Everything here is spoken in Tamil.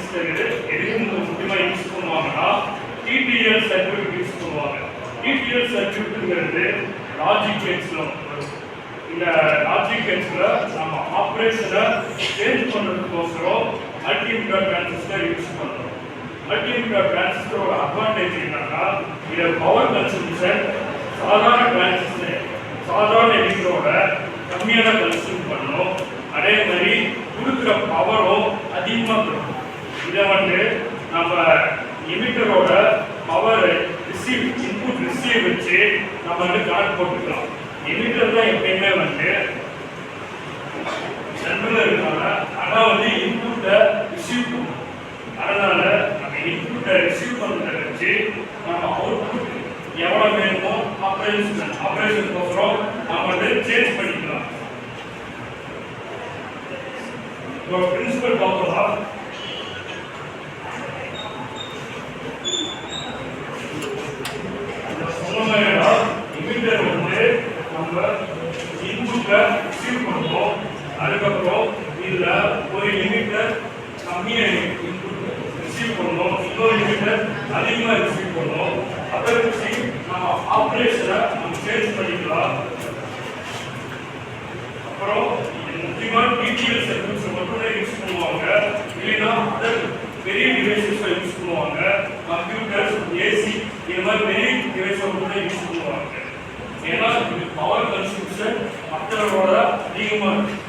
டிரான்சிஸ்டர் எதுக்கு முக்கியமாக யூஸ் பண்ணுவாங்கன்னா TTL சர்க்யூட் யூஸ் பண்ணுவாங்க. TTL சர்க்யூட்டுங்கிறது லாஜிக் கேட்ஸ்ல இந்த லாஜிக் கேட்ஸ்ல நம்ம ஆப்ரேஷனை சேஞ்ச் பண்ணுறதுக்கோசரம் மல்டிமீட்டர் டிரான்சிஸ்டர் யூஸ் பண்ணுறோம். மல்டிமீட்டர் டிரான்சிஸ்டரோட அட்வான்டேஜ் என்னன்னா இதை பவர் கன்சம்ஷன் சாதாரண எடிட்டரோட கம்மியான கன்சியூம் பண்ணும். அதே மாதிரி கொடுக்குற பவரும் அதிகமாக கொடுக்கும். இதை நம்ம எமிட்டரோட பவர் இன்புட் ரிசீவ் வச்சு நம்ம கணக்கு போட்டுக்கலாம். எமிட்டர் தான் எப்பயுமே சென்ட்ரல் இருக்கனால ஆனால் இன்புட்டை ரிசீவ் பண்ணும். அதனால நம்ம இன்புட்டை ரிசீவ் பண்ணுறத வச்சு நம்ம அவுட்புட் எவ்வளோ வேணுமோ ஆப்ரேஷனுக்கு அப்புறம் நம்ம சேஞ்ச் பண்ணிக்கலாம். இப்போ பிரின்சிபல் பார்க்கலாம். எமிட்டர் நம்ம இன்புட்டை ரிசீவ் பண்ணுவோம். அதுக்கப்புறம் இதில் ஒரு எமிட்டர் கம்மியாக இன்புட் ரிசீவ் பண்ணணும், இன்னொரு எமிட்டர் அதிகமாக ரிசீவ் பண்ணணும். அதை வச்சு நம்ம ஆப்ரேஷனை நம்ம சேஞ்ச் பண்ணிக்கலாம். அப்புறம் முக்கியமாக TTL சர்க்யூட்ஸ் மட்டும்தான் யூஸ் பண்ணுவாங்க. இல்லைன்னா அதர் பெரிய டிவைசஸை யூஸ் பண்ணுவாங்க. கம்ப்யூட்டர்ஸ், ஏசி இது மாதிரி பெரிய டிவைஸை மட்டும்தான் யூஸ் பண்ணுவாங்க. ஏன்னா இது பவர் கன்சம்ஷன் மற்றவரோட அதிகமாக இருக்கு.